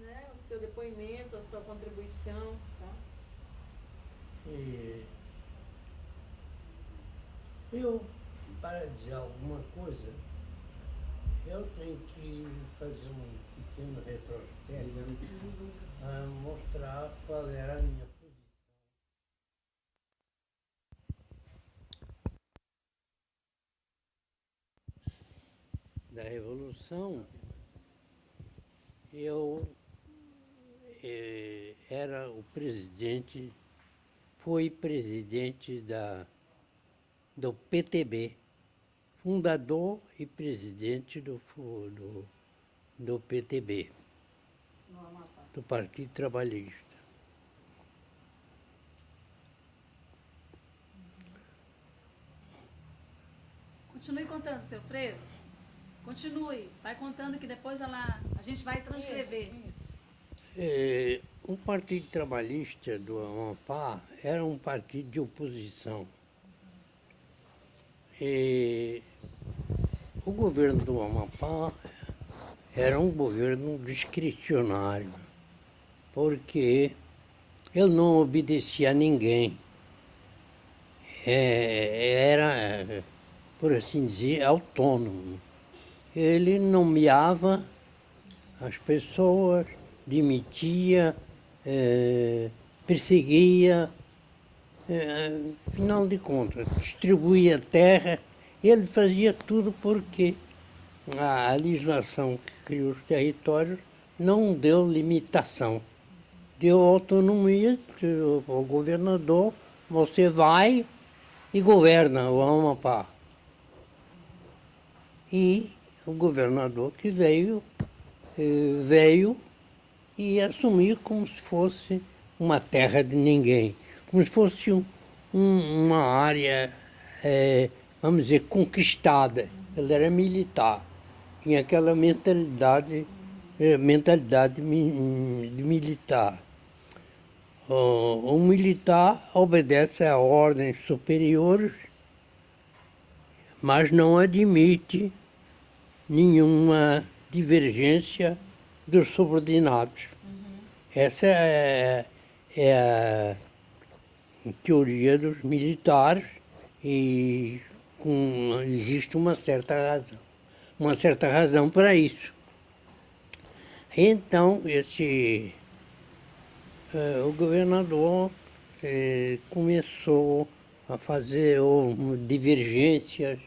né, o seu depoimento, a sua contribuição. Tá? E eu, para dizer alguma coisa, eu tenho que fazer um pequeno retrospecto a mostrar qual era a minha posição. Da Revolução, eu era o presidente, fui presidente do PTB, fundador e presidente do PTB, No Amapá. do Partido Trabalhista. Continue contando, seu Freire. Continue. Vai contando que depois a gente vai transcrever. Isso. O Partido Trabalhista do Amapá era um partido de oposição. E o governo do Amapá era um governo discricionário, porque ele não obedecia a ninguém. Era, por assim dizer, autônomo. Ele nomeava as pessoas, demitia, perseguia, afinal de contas, distribuía terra. Ele fazia tudo porque a legislação que criou os territórios não deu limitação. Deu autonomia ao governador, você vai e governa o Amapá. E o governador que veio e assumiu como se fosse uma terra de ninguém, como se fosse uma área, vamos dizer, conquistada. Ele era militar, tinha aquela mentalidade de militar. O militar obedece a ordens superiores, mas não admite nenhuma divergência dos subordinados. Essa é a teoria dos militares e existe uma certa razão para isso. Então, o governador começou a fazer divergências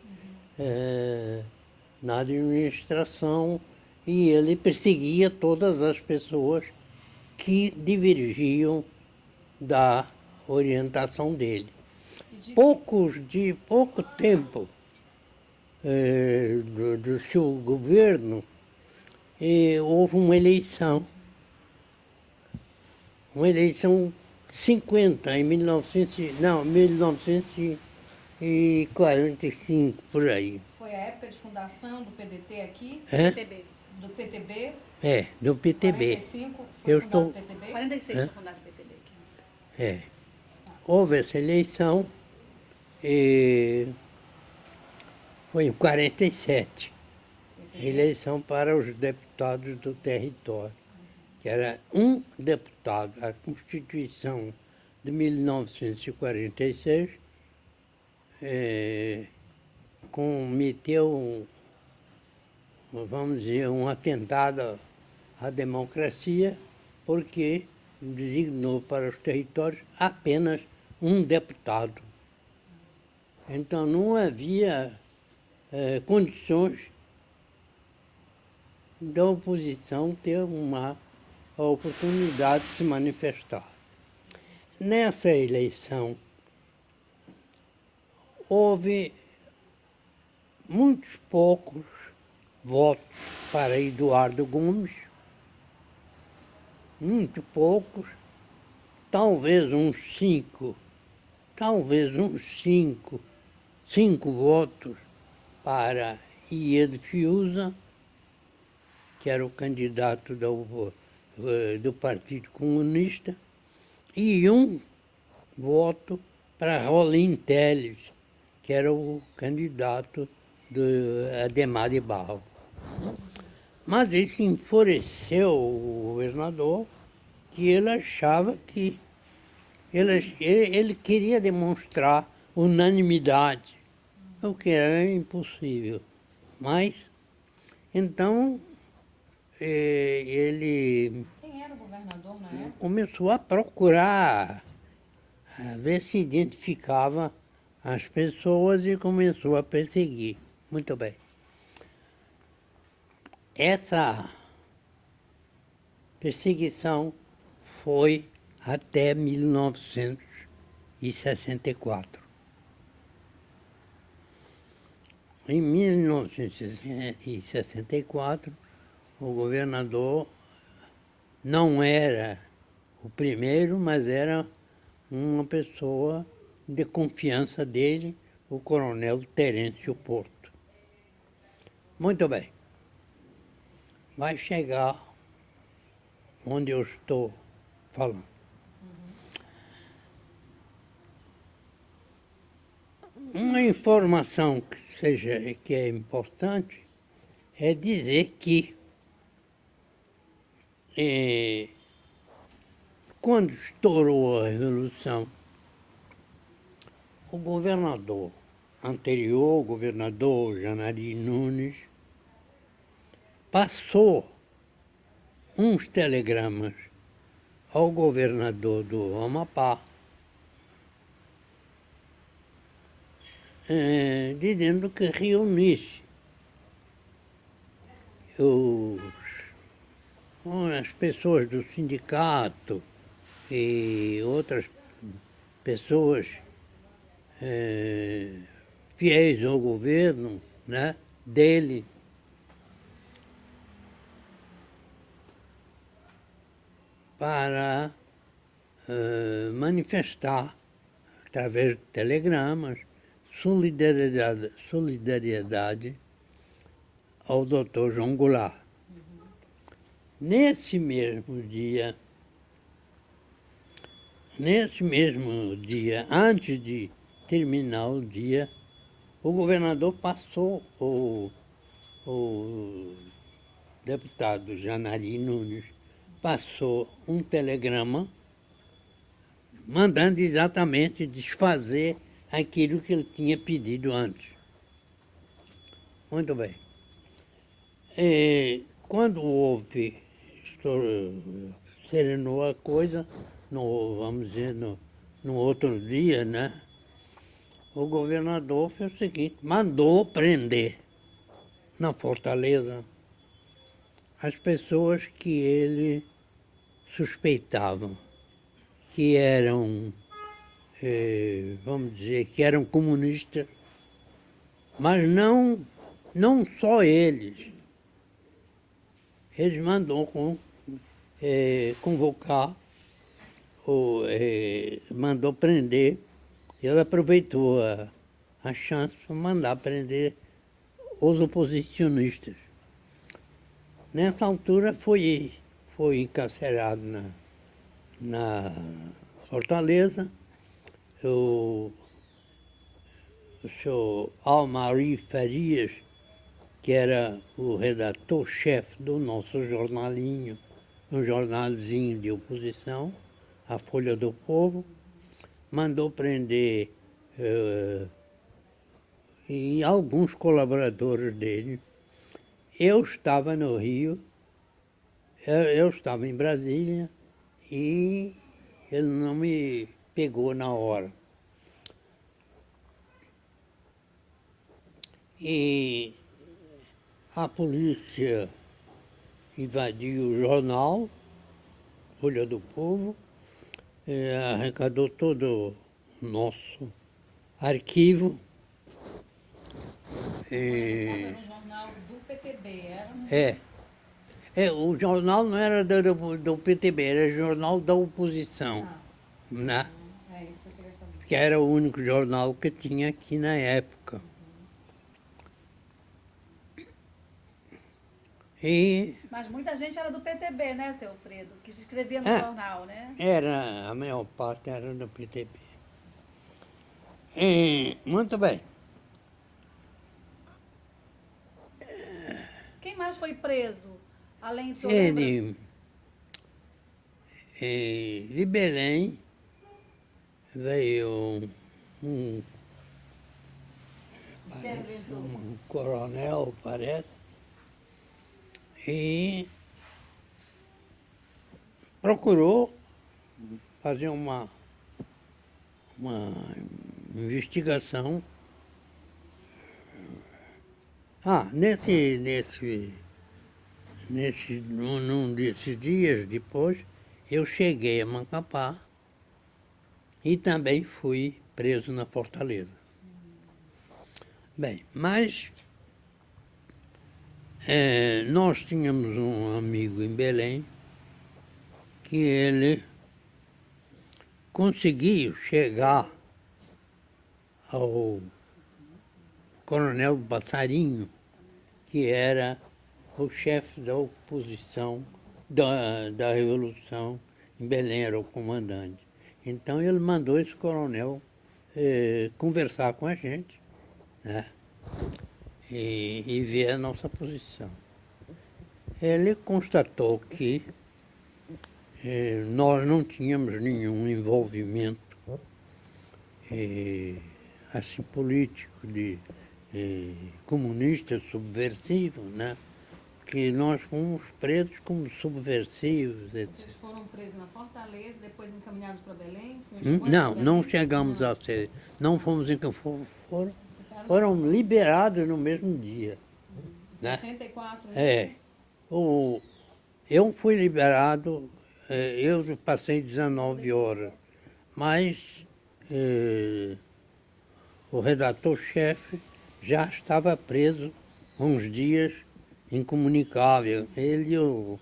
na administração e ele perseguia todas as pessoas que divergiam da orientação dele. Pouco tempo do seu governo, houve uma eleição 50, em 1945, por aí. Foi a época de fundação do PDT aqui? PTB. Do PTB? Do PTB. 45 foi fundado o PTB? 46 foi fundado o PTB aqui. Houve essa eleição e foi em 47. Eleição para os deputados do território, que era um deputado. A Constituição de 1946 cometeu, vamos dizer, um atentado à democracia, porque designou para os territórios apenas um deputado. Então não havia condições da oposição ter uma oportunidade de se manifestar. Nessa eleição, houve muitos poucos votos para Eduardo Gomes, muito poucos, talvez uns cinco votos para Iede Fiuza, que era o candidato do Partido Comunista, e um voto para Rolim Teles, que era o candidato do Adhemar de Barros. Mas isso enfureceu o governador, que ele achava que ele queria demonstrar unanimidade, o que era impossível. Mas, então, ele Quem era o governador na época? começou a procurar, a ver se identificava as pessoas e começou a perseguir. Muito bem. Essa perseguição foi até 1964. Em 1964, o governador não era o primeiro, mas era uma pessoa de confiança dele, o coronel Terêncio Porto. Muito bem. Vai chegar onde eu estou falando. Uma informação que é importante é dizer que quando estourou a Revolução, o governador anterior, o governador Janari Nunes, passou uns telegramas ao governador do Amapá, dizendo que reunisse as pessoas do sindicato e outras pessoas fiéis ao governo, né, dele, para manifestar, através de telegramas, solidariedade ao doutor João Goulart. Nesse mesmo dia, antes de terminar o dia, o governador passou, o deputado Janari Nunes, passou um telegrama mandando exatamente desfazer aquilo que ele tinha pedido antes. Muito bem. Quando houve, serenou a coisa, vamos dizer, no outro dia, né? O governador fez o seguinte, mandou prender na fortaleza as pessoas que ele suspeitava que eram, vamos dizer, que eram comunistas, mas não só eles. Eles mandou convocar, mandou prender. Ele aproveitou a chance para mandar prender os oposicionistas. Nessa altura foi encarcerado na Fortaleza o senhor Almari Farias, que era o redator-chefe do nosso jornalinho, um jornalzinho de oposição, a Folha do Povo, mandou prender e alguns colaboradores dele. Eu estava no Rio, eu estava em Brasília e ele não me pegou na hora. E a polícia invadiu o jornal, Folha do Povo, arrecadou todo o nosso arquivo. Era um jornal do PTB, era? O jornal não era do PTB, era jornal da oposição, né? É isso que eu queria saber. Que era o único jornal que tinha aqui na época. Mas muita gente era do PTB, né, seu Fredo? Que escrevia no jornal, né? A maior parte era do PTB. Muito bem. Quem mais foi preso Além do senhor lembra? De Belém veio um coronel, parece, e procurou fazer uma investigação. Num desses dias depois, eu cheguei a Macapá e também fui preso na Fortaleza. Bem, mas nós tínhamos um amigo em Belém que ele conseguiu chegar ao coronel Passarinho, que era o chefe da oposição da Revolução em Belém, era o comandante. Então ele mandou esse coronel conversar com a gente, né, e ver a nossa posição. Ele constatou que nós não tínhamos nenhum envolvimento assim político, de comunista, subversivo, né? Que nós fomos presos como subversivos, etc. Vocês foram presos na Fortaleza, depois encaminhados para Belém? O senhor chegou Não, Belém? não chegamos a ser, não fomos foram liberados no mesmo dia. Né? 64, né? Eu fui liberado, eu passei 19 horas, mas o redator-chefe já estava preso uns dias, incomunicável. Ele e o...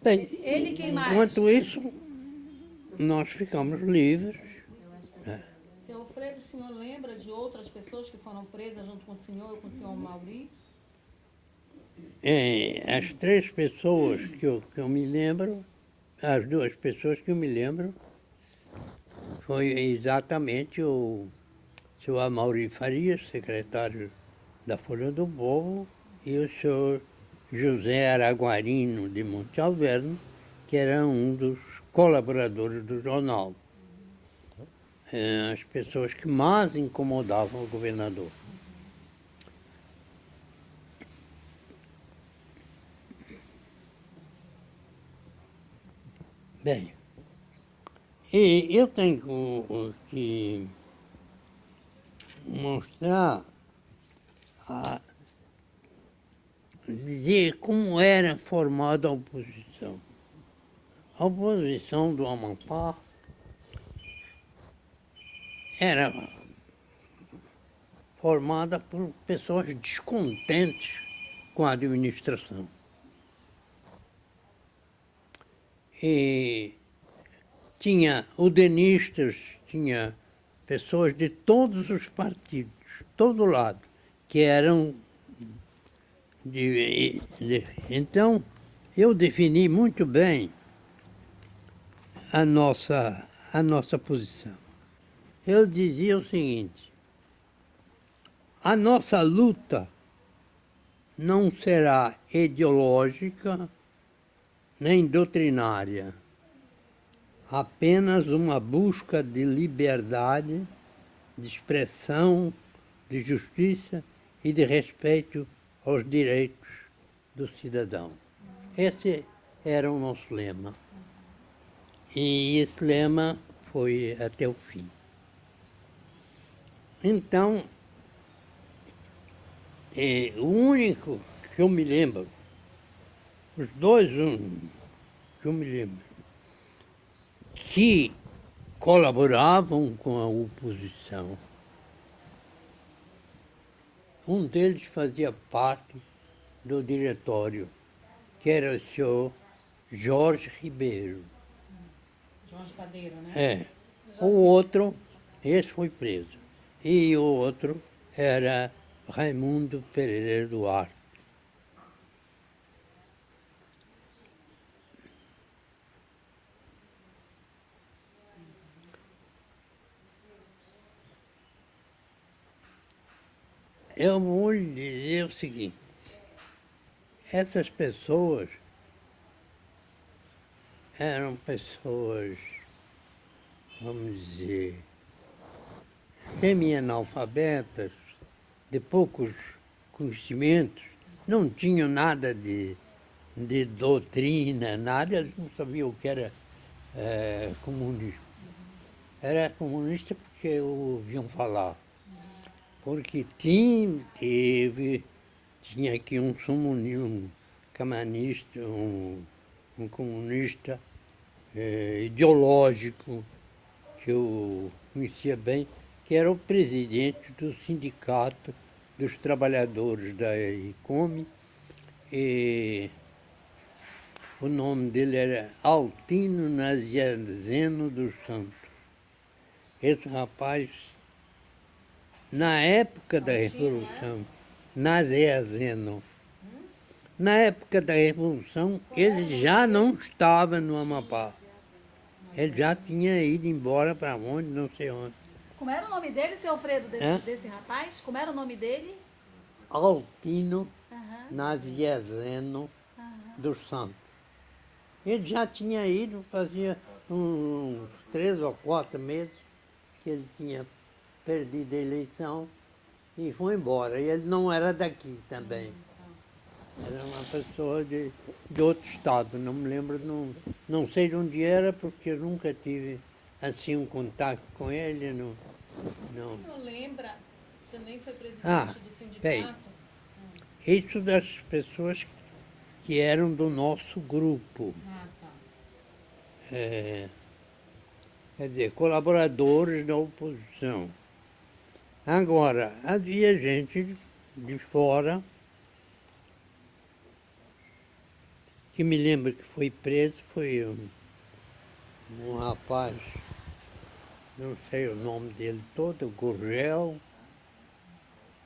Bem, Ele e quem mais? enquanto isso, nós ficamos livres. Seu Alfredo, o senhor lembra de outras pessoas que foram presas junto com o senhor e com o senhor Mauri? As três pessoas que eu me lembro, as duas pessoas que eu me lembro, foi exatamente o senhor Amaury Farias, secretário da Folha do Povo, e o senhor José Araguarino de Monte Alverno, que era um dos colaboradores do jornal. As pessoas que mais incomodavam o governador. Bem, e eu tenho que mostrar, dizer como era formada a oposição. A oposição do Amapá era formada por pessoas descontentes com a administração. E tinha udenistas, tinha pessoas de todos os partidos, todo lado, que eram Então, eu defini muito bem a nossa posição. Eu dizia o seguinte: a nossa luta não será ideológica nem doutrinária, apenas uma busca de liberdade, de expressão, de justiça e de respeito aos direitos do cidadão. Esse era o nosso lema. E esse lema foi até o fim. Então, o único que eu me lembro, os dois que eu me lembro, que colaboravam com a oposição, um deles fazia parte do diretório, que era o senhor Jorge Ribeiro. Jorge Padeiro, né? O outro, esse foi preso. E o outro era Raimundo Pereira Duarte. Eu vou lhe dizer o seguinte: essas pessoas eram pessoas, vamos dizer, semi-analfabetas, de poucos conhecimentos, não tinham nada de doutrina, nada, eles não sabiam o que era comunismo. Era comunista porque ouviam falar. Porque tinha aqui um camanista, um comunista ideológico, que eu conhecia bem, que era o presidente do Sindicato dos Trabalhadores da ICOME, e o nome dele era Altino Nazianzeno dos Santos. Esse rapaz, na época da Revolução, Nazianzeno, na época da Revolução, ele já não estava no Amapá. Ele já tinha ido embora para onde, não sei onde. Como era o nome dele, seu Alfredo, desse rapaz? Como era o nome dele? Altino Nazianzeno dos Santos. Ele já tinha ido, fazia uns 3 ou 4 meses que ele tinha perdido a eleição e foi embora. E ele não era daqui também. Era uma pessoa de outro estado, não me lembro, não sei de onde era, porque eu nunca tive assim um contato com ele. Não. O senhor lembra, também foi presidente do sindicato? Bem, isso das pessoas que eram do nosso grupo. Tá. Quer dizer, colaboradores da oposição. Agora, havia gente de fora que me lembra que foi preso, foi um rapaz, não sei o nome dele todo, Gurgel.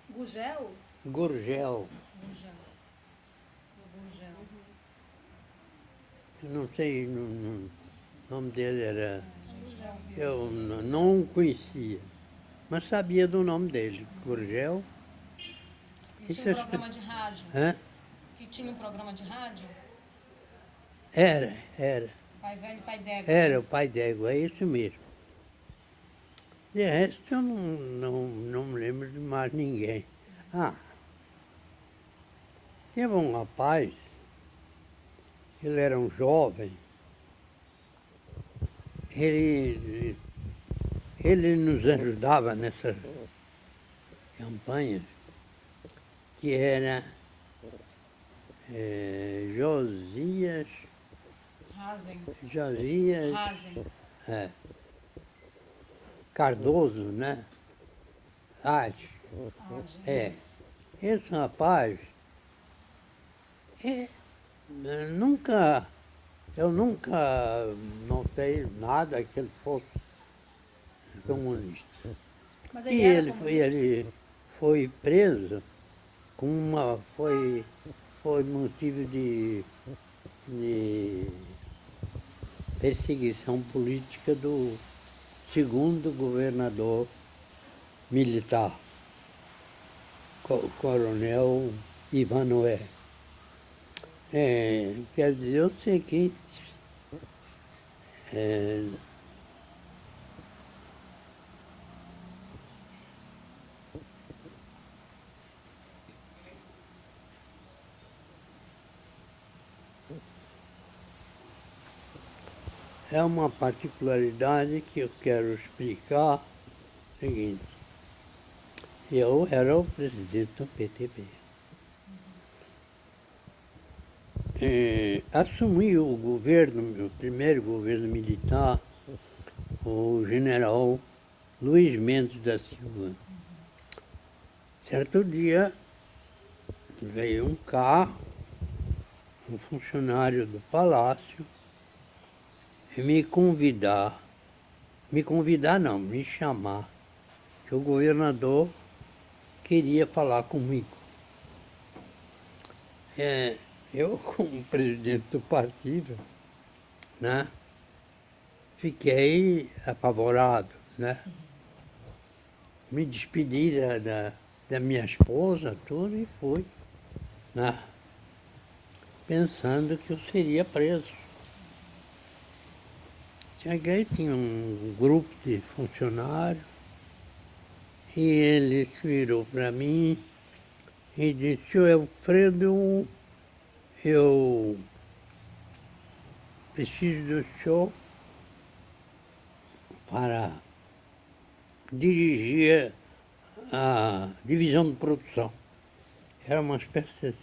Gugel? Gurgel. Eu não sei, o nome dele era... Eu não o conhecia, mas sabia do nome dele, Gurgel. E tinha um programa de rádio? Que tinha um programa de rádio? Era. Pai Velho e Pai D'Égua. Era o Pai d'Égua, é isso mesmo. De resto, eu não me lembro de mais ninguém. Teve um rapaz, ele era um jovem, ele nos ajudava nessas campanhas, que era Josias Razen. Cardoso, né? Esse rapaz, eu nunca notei nada que ele fosse comunista. Mas E ele foi preso foi motivo de perseguição política do segundo governador militar, Coronel Ivanoé. Quer dizer, eu sei que é uma particularidade que eu quero explicar. O seguinte, eu era o presidente do PTB. Assumi o governo, o primeiro governo militar, o general Luiz Mendes da Silva. Certo dia, veio um carro, um funcionário do palácio, e me chamar, que o governador queria falar comigo. Eu, como presidente do partido, né, fiquei apavorado, né? Me despedi da minha esposa, tudo, e fui, né? pensando que eu seria preso. Cheguei, tinha um grupo de funcionários, e ele se virou para mim e disse: "Senhor Alfredo, eu preciso do senhor para dirigir a divisão de produção." Era uma espécie de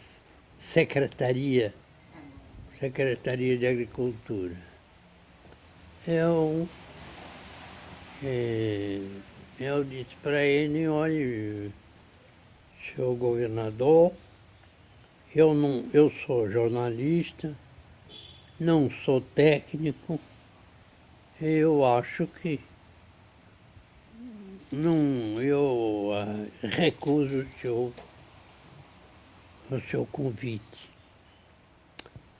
secretaria de Agricultura. Eu, eu disse para ele: "Olha, senhor governador, eu sou jornalista, não sou técnico, eu acho que não, eu recuso o seu convite."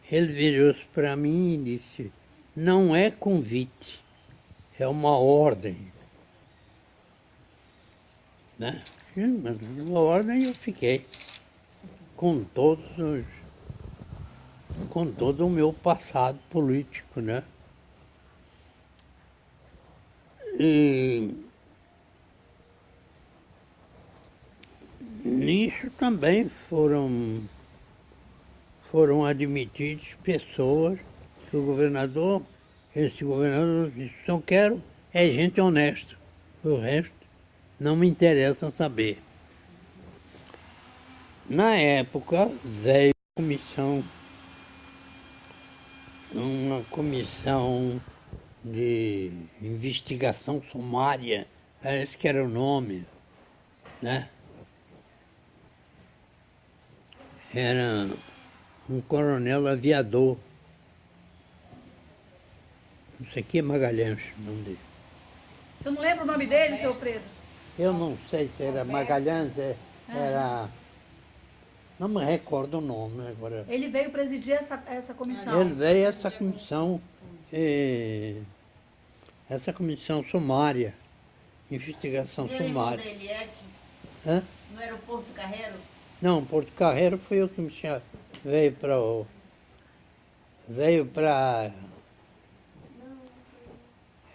Ele virou-se para mim e disse: "Não é convite, é uma ordem." Né? Mas uma ordem eu fiquei com com todo o meu passado político, né? E nisso também foram admitidos pessoas que esse governador disse: "Só quero é gente honesta, o resto não me interessa saber." Na época veio uma comissão de investigação sumária, parece que era o nome, né? Era um coronel aviador, não sei que Magalhães, o nome dele. O senhor não lembra o nome dele, seu Alfredo? Eu não sei se era Magalhães, era... Não me recordo o nome agora. Ele veio presidir essa comissão. Ele veio essa comissão sumária, investigação sumária. E o irmão dele, Ed? Hã? No aeroporto Carreiro? Não, Porto Carreiro foi eu que veio para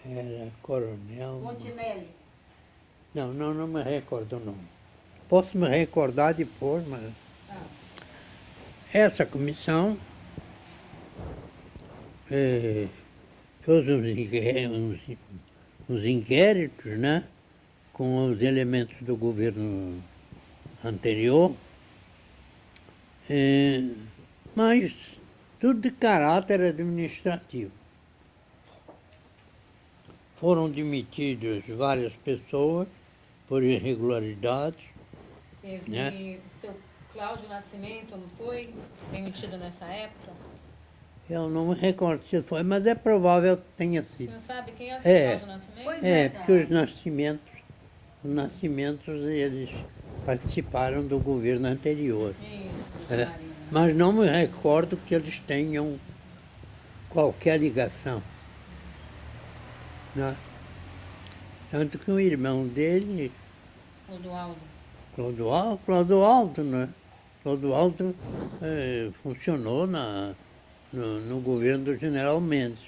era coronel. Montinelli. Não me recordo o nome. Posso me recordar depois, mas essa comissão fez uns inquéritos, né, com os elementos do governo anterior, mas tudo de caráter administrativo. Foram demitidas várias pessoas por irregularidades. Teve Né? seu Cláudio Nascimento, não foi demitido nessa época? Eu não me recordo se foi, mas é provável que tenha O sido. senhor sabe quem é o seu É. Cláudio Nascimento? Pois Porque os nascimentos eles participaram do governo anterior. Isso, É. Maria. Mas não me recordo que eles tenham qualquer ligação. Né? Tanto que o irmão dele, Clodoaldo. Clodoaldo, né? Clodoaldo funcionou no governo do General Mendes,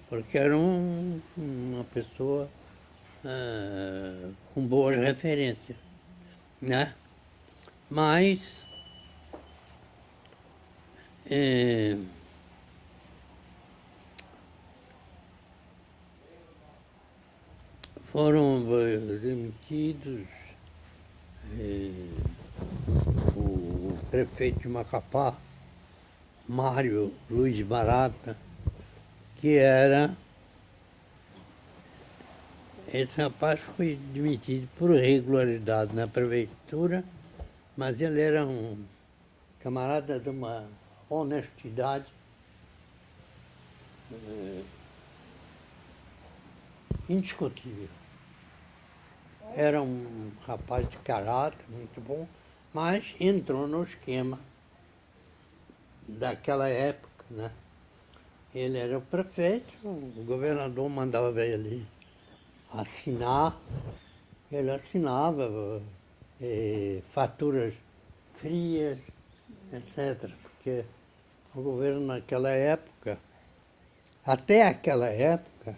porque era uma pessoa com boas referências, né? Mas foram demitidos o prefeito de Macapá, Mário Luiz Barata, que era... Esse rapaz foi demitido por irregularidade na prefeitura, mas ele era um camarada de uma honestidade indiscutível. Era um rapaz de caráter muito bom, mas entrou no esquema daquela época, né? Ele era o prefeito, o governador mandava ele assinar, ele assinava faturas frias, etc., porque o governo naquela época, até aquela época,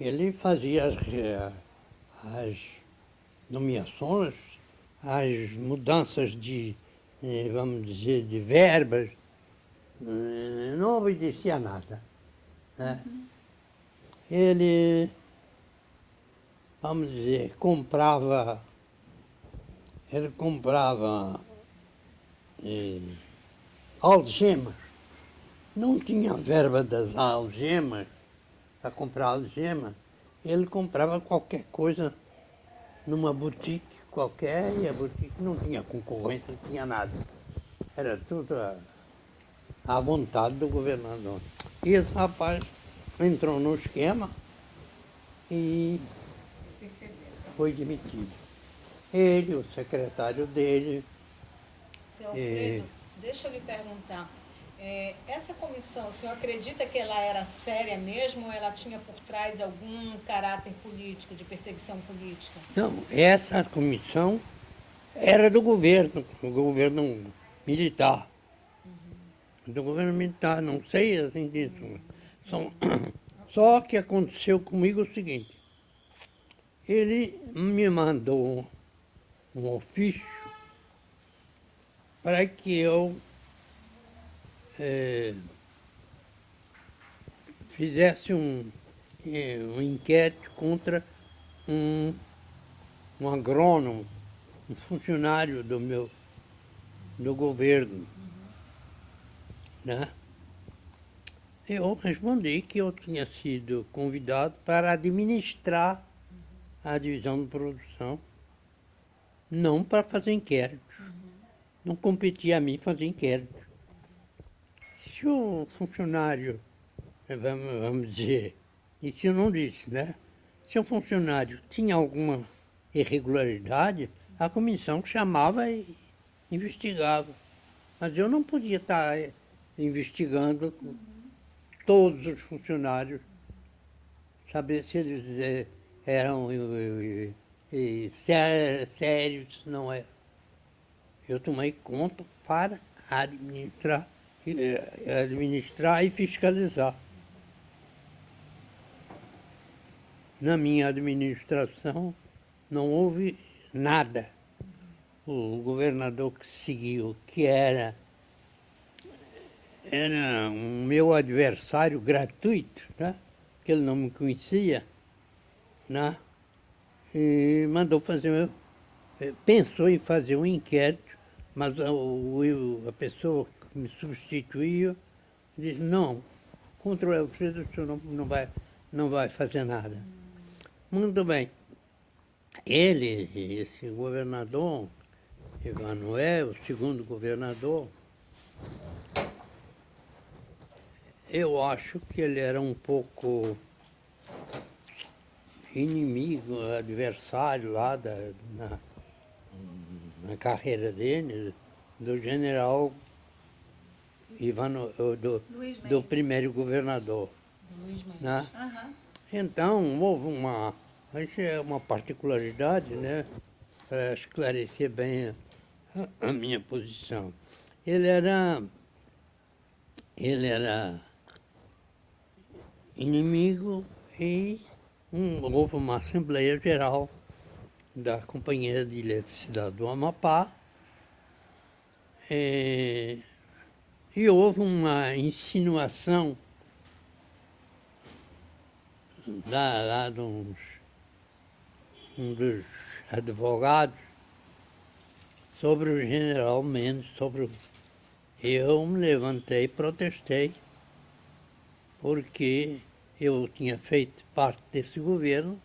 ele fazia as nomeações, as mudanças vamos dizer, de verbas, não obedecia a nada, né? Ele, vamos dizer, ele comprava algemas, não tinha verba das algemas, para comprar algemas, ele comprava qualquer coisa numa boutique qualquer e a boutique não tinha concorrência, não tinha nada. Era tudo à vontade do governador. E esse rapaz entrou no esquema e foi demitido. Ele, o secretário dele. Seu Alfredo, deixa eu lhe perguntar. Essa comissão, o senhor acredita que ela era séria mesmo ou ela tinha por trás algum caráter político, de perseguição política? Não, essa comissão era do governo militar. Do governo militar, não sei assim disso. Só que aconteceu comigo o seguinte, ele me mandou um ofício para que eu fizesse um inquérito contra um agrônomo, um funcionário do governo, né? Eu respondi que eu tinha sido convidado para administrar a divisão de produção, não para fazer inquérito. Não competia a mim fazer inquérito. Se o funcionário, vamos dizer, isso eu não disse, né? Se o funcionário tinha alguma irregularidade, a comissão chamava e investigava. Mas eu não podia estar investigando todos os funcionários, saber se eles eram sérios, não é. Eu tomei conta para administrar e fiscalizar. Na minha administração não houve nada. O governador que seguiu, que era um meu adversário gratuito, né? Que ele não me conhecia, né? E mandou fazer, pensou em fazer um inquérito, mas a pessoa que me substituiu disse, não, contra o Alfredo o senhor não vai fazer nada. Muito bem. Ele, esse governador, Emanuel, o segundo governador, eu acho que ele era um pouco inimigo, adversário lá na carreira dele, do general do primeiro governador. Luiz Mendes. Né? Aham. Então, houve isso é uma particularidade, né, para esclarecer bem a minha posição. Ele era inimigo e houve uma Assembleia Geral da Companhia de Eletricidade do Amapá e houve uma insinuação lá de um dos advogados sobre o general Mendes, eu me levantei e protestei, porque eu tinha feito parte desse governo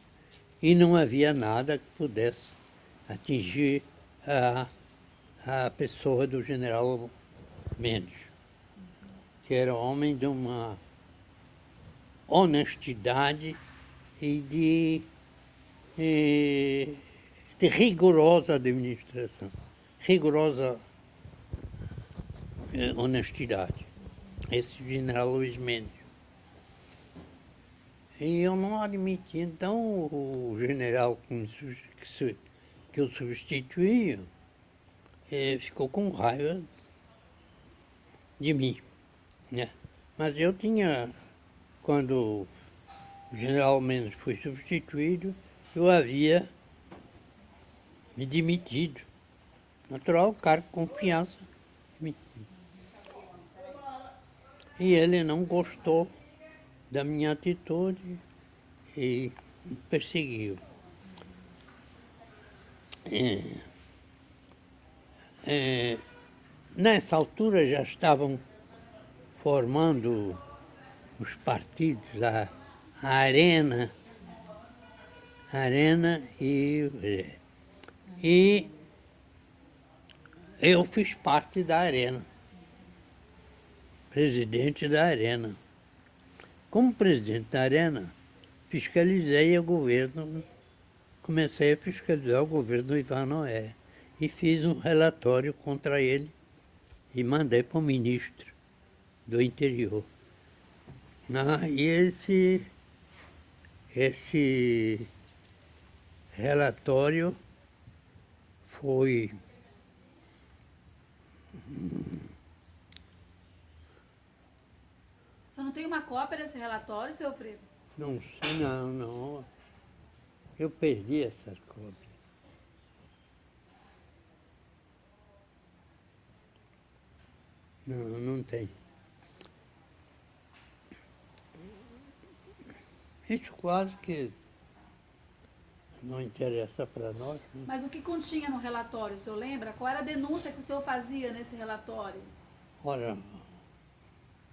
e não havia nada que pudesse atingir a pessoa do general Mendes, que era homem de uma honestidade e de rigorosa administração, rigorosa honestidade, esse general Luiz Mendes. E eu não admiti, então o general que eu substituí ficou com raiva de mim. né? Mas eu tinha, quando o general Mendes foi substituído, eu havia me demitido. Natural, cargo de confiança. E ele não gostou da minha atitude e me perseguiu. Nessa altura já estavam formando os partidos, a Arena e eu fiz parte da Arena, presidente da Arena. Como presidente da Arena, fiscalizei o governo, comecei a fiscalizar o governo do Ivan Noé e fiz um relatório contra ele e mandei para o ministro do interior. E esse relatório foi Você não tem uma cópia desse relatório, seu Alfredo? não sei, não. Eu perdi essa cópia. Não tem. Isso quase que não interessa para nós. Né? Mas o que continha no relatório, o senhor lembra? Qual era a denúncia que o senhor fazia nesse relatório? Olha,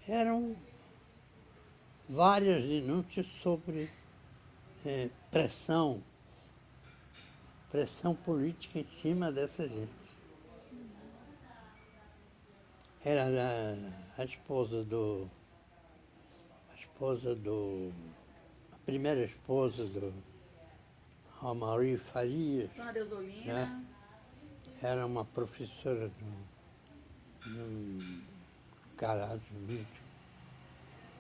eram várias denúncias sobre pressão política em cima dessa gente. Era a primeira esposa do Amaury Farias. Dona Deusolina. Né? Era uma professora de um caráter muito.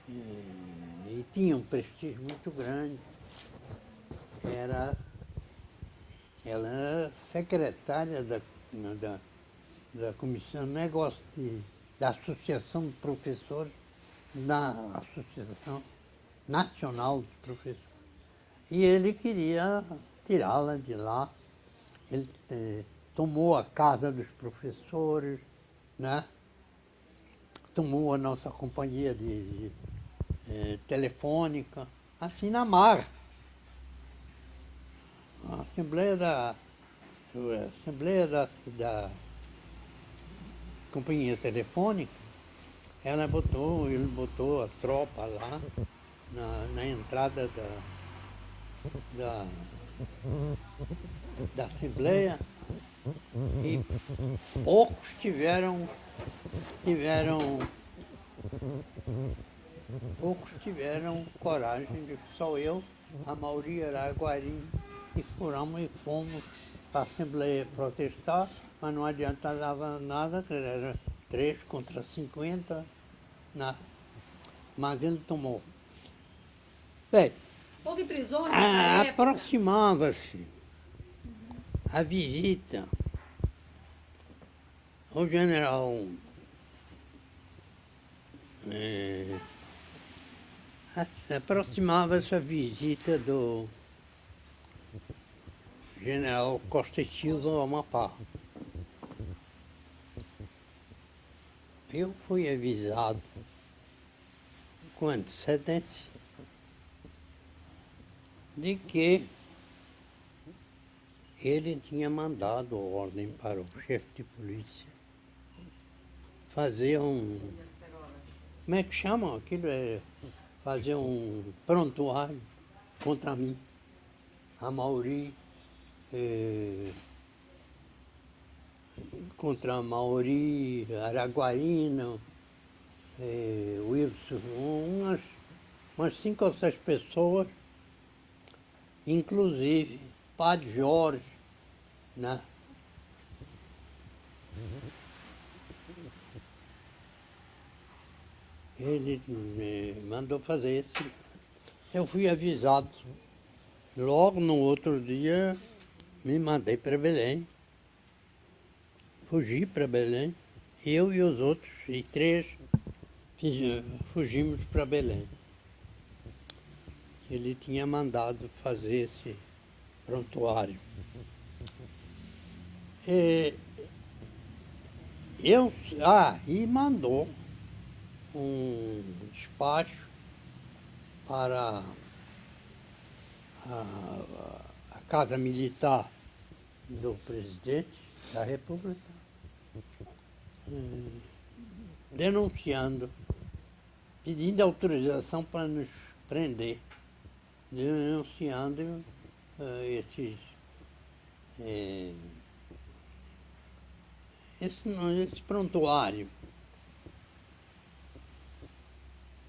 E tinha um prestígio muito grande. Ela era secretária da Comissão de Negócios da Associação de Professores, na Associação Nacional dos Professores. E ele queria tirá-la de lá. Ele tomou a casa dos professores, né? Tomou a nossa companhia de telefônica, assim na marra. A Assembleia da Companhia Telefônica, ele botou a tropa lá na entrada da Assembleia e poucos tiveram coragem, só eu, a Mauri Araguari, e fomos para a Assembleia protestar, mas não adiantava nada, que era 3 contra 50, né? Mas ele tomou. Bem, Houve prisões nessa época? aproximava-se a visita ao general aproximava-se a visita do general Costa e Silva ao Amapá. Eu fui avisado com antecedência de que ele tinha mandado ordem para o chefe de polícia fazer como é que chamam aquilo? Fazer um prontuário contra mim, a Mauri, contra a Mauri, Araguarina, Wilson, umas 5 ou 6 pessoas, inclusive Padre Jorge, né? Ele me mandou fazer isso. Eu fui avisado. Logo no outro dia, me mandei para Belém. Fugi para Belém. Eu e os outros, e 3 fugimos para Belém. Ele tinha mandado fazer esse prontuário. E e mandou um despacho para a Casa Militar do presidente da República, denunciando, pedindo autorização para nos prender, denunciando esse prontuário.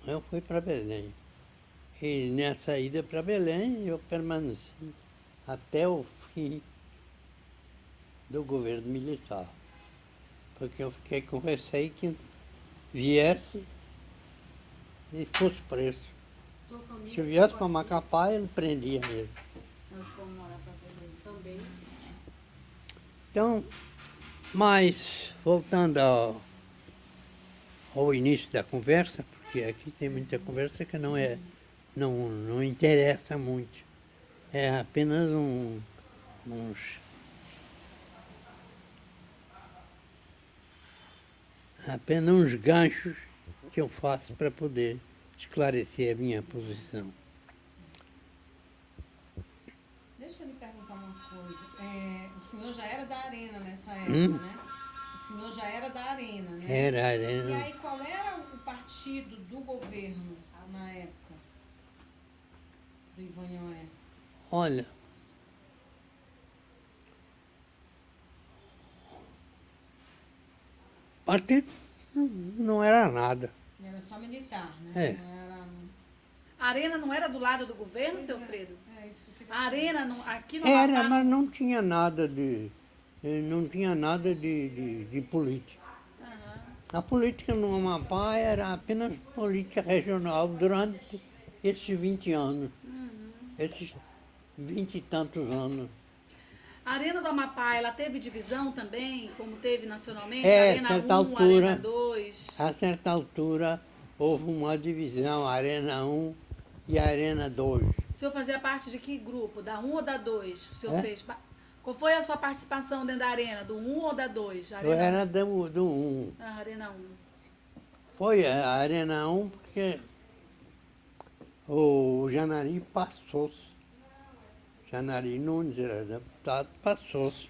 Eu fui para Belém. E nessa ida para Belém eu permaneci até o fim do governo militar. Porque eu fiquei com receio que viesse e fosse preso. Sua família Se eu viesse para Macapá, ele prendia mesmo. Nós fomos morar para Belém também. Então, mas voltando ao início da conversa, porque aqui tem muita conversa que não interessa muito. É apenas uns ganchos que eu faço para poder esclarecer a minha posição. Deixa eu lhe perguntar uma coisa. O senhor já era da Arena nessa época, né? O senhor já era da Arena, né? Era. E aí, qual era o partido do governo na época do Ivanhoé? Olha, partido não era nada. Era só militar, né? É. Não era... A Arena não era do lado do governo, seu Fredo? É isso que eu queria A Arena, aqui no Era, Amapá... mas não tinha nada de política. Aham. A política no Amapá era apenas política regional durante esses 20 anos, esses 20 e tantos anos. A Arena do Amapá, ela teve divisão também, como teve nacionalmente? É, Arena certa 1, altura. Arena 2. A certa altura houve uma divisão, a Arena 1 e a Arena 2. O senhor fazia parte de que grupo? Da 1 ou da 2? O senhor É? fez? Qual foi a sua participação dentro da Arena? Do 1 ou da 2? Eu era do 1. Ah, Arena 1. Foi a Arena 1 porque o Janari passou-se. Janari Nunes era deputado, passou-se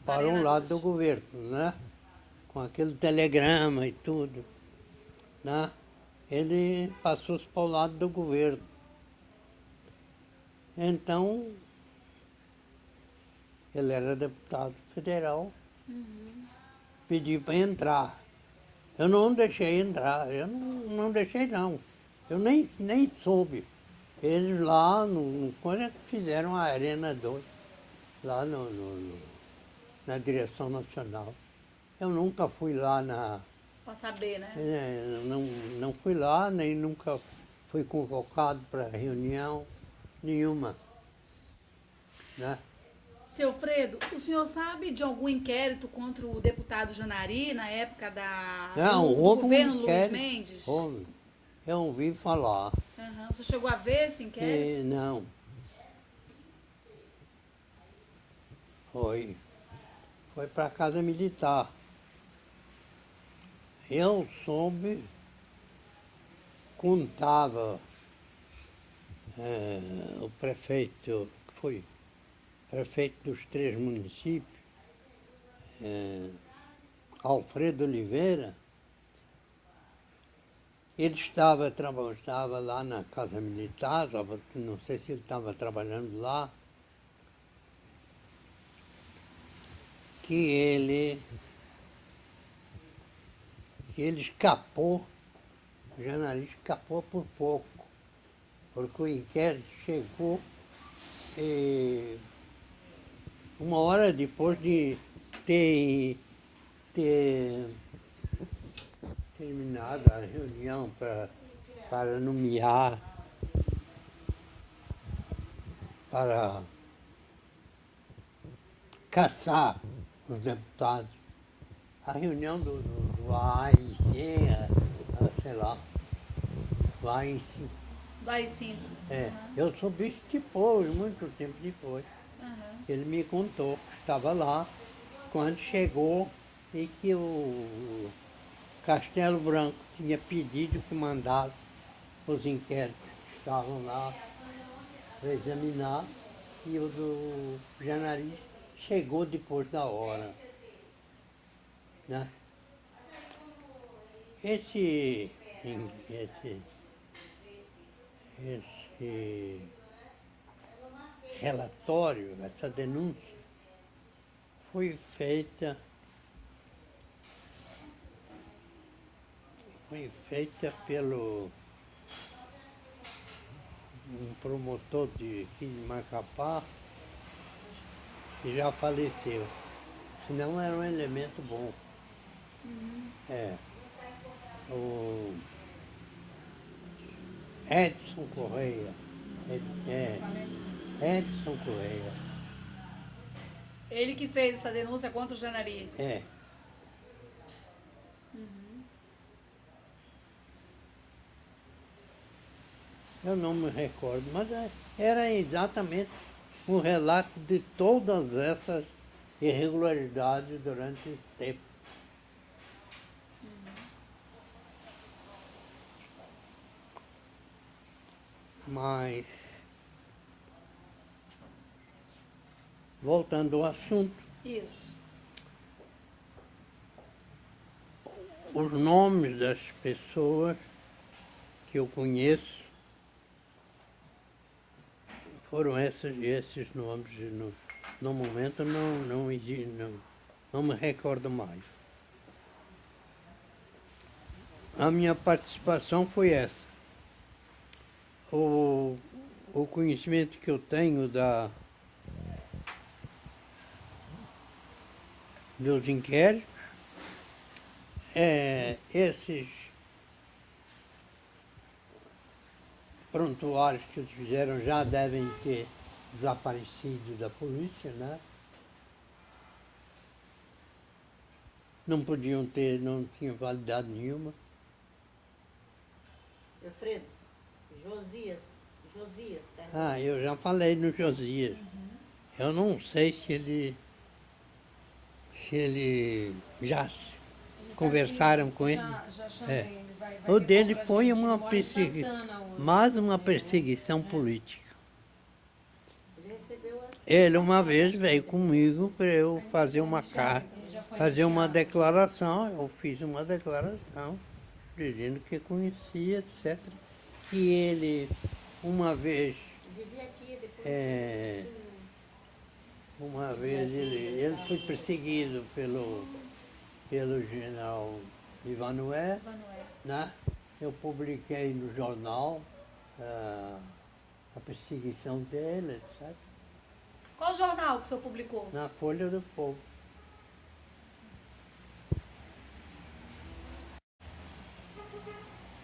para um Arena lado 2. do governo, né? Com aquele telegrama e tudo, né? Ele passou-se para o lado do governo. Então, ele era deputado federal, pediu para entrar. Eu não deixei entrar, eu não deixei não. Eu nem soube. Eles lá, quando é que fizeram a Arena 2, lá na direção nacional. Eu nunca fui lá Para saber, né? não fui lá, nem nunca fui convocado para reunião nenhuma, né? Seu Fredo, o senhor sabe de algum inquérito contra o deputado Janari na época Não, do houve governo um Luiz inquérito. Mendes? Houve. Eu ouvi falar. Aham. O senhor chegou a ver esse inquérito? Não. Foi para a Casa Militar. Eu soube, contava o prefeito, que foi prefeito dos 3 municípios, Alfredo Oliveira. Ele estava lá na Casa Militar, não sei se ele estava trabalhando lá, que ele escapou, o Janari escapou por pouco, porque o inquérito chegou uma hora depois de ter terminado a reunião para nomear, para caçar os deputados. A reunião do AIC, a sei lá, lá em cima. Do AI-5. É, eu soube isso depois, muito tempo depois. Aham. Ele me contou que estava lá quando chegou e que o Castelo Branco tinha pedido que mandasse os inquéritos que estavam lá para examinar e o do Janari chegou depois da hora. Né? Esse, esse, esse relatório, essa denúncia, foi feita pelo um promotor aqui de Macapá, que já faleceu. Senão era um elemento bom. É. O Edson Correia. Edson Correia. Ele que fez essa denúncia contra o Janari. É. Eu não me recordo, mas era exatamente um relato de todas essas irregularidades durante esse tempo. Mas, voltando ao assunto, Isso. os nomes das pessoas que eu conheço foram esses nomes. No momento não me recordo mais. A minha participação foi essa. O conhecimento que eu tenho dos inquéritos, esses prontuários que eles fizeram já devem ter desaparecido da polícia, né? Não podiam ter, não tinham validade nenhuma. Alfredo, Josias, tá? Ah, eu já falei no Josias. Eu não sei se ele já conversaram com ele. Já chamei, É. ele vai O dele repor pra foi gente, ele uma mora em Santana hoje. mais uma perseguição política. Ele recebeu a... Ele uma vez veio comigo para eu fazer uma carta, fazer uma declaração. Eu fiz uma declaração dizendo que conhecia, etc. Que ele, uma vez, Vivia aqui, depois... ele foi perseguido pelo general Ivanué, né? Eu publiquei no jornal a perseguição dele, etc. Qual jornal que o senhor publicou? Na Folha do Povo.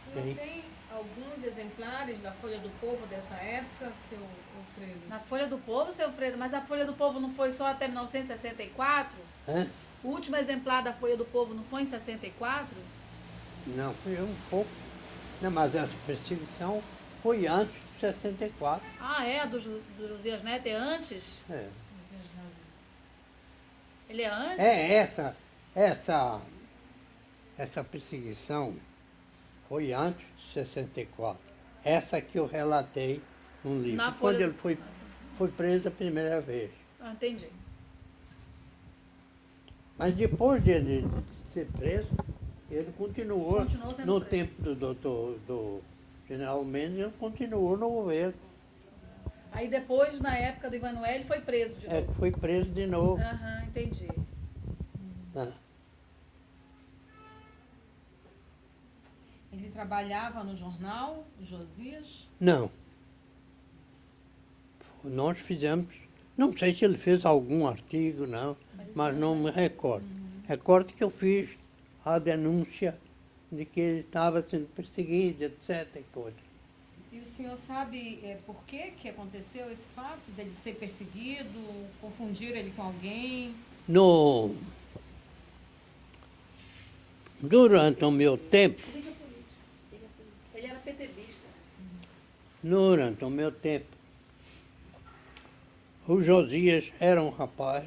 O senhor tem alguns exemplares da Folha do Povo dessa época, seu Alfredo? Na Folha do Povo, seu Alfredo, mas a Folha do Povo não foi só até 1964? Hã? O último exemplar da Folha do Povo não foi em 64? Não, foi um pouco. Não, mas essa perseguição foi antes de 64. Ah, é? A do Josias Neto é antes? É. Ele é antes? Essa perseguição foi antes de 64. Essa que eu relatei no livro. Na Quando Folha ele do- foi preso a primeira vez. Ah, entendi. Mas depois de ele ser preso, ele continuou sendo no preso. tempo do general Mendes, ele continuou no governo. Aí depois, na época do Ivanuel, ele foi preso de novo. Foi preso de novo. Aham, entendi. Ah. Ele trabalhava no jornal, Josias? Não. Nós fizemos, não sei se ele fez algum artigo, não, mas não me recordo. Recordo que eu fiz a denúncia de que ele estava sendo perseguido, etc. e coisa. E o senhor sabe por que aconteceu esse fato dele ser perseguido, confundir ele com alguém? Durante o meu tempo, Durante o meu tempo, o Josias era um rapaz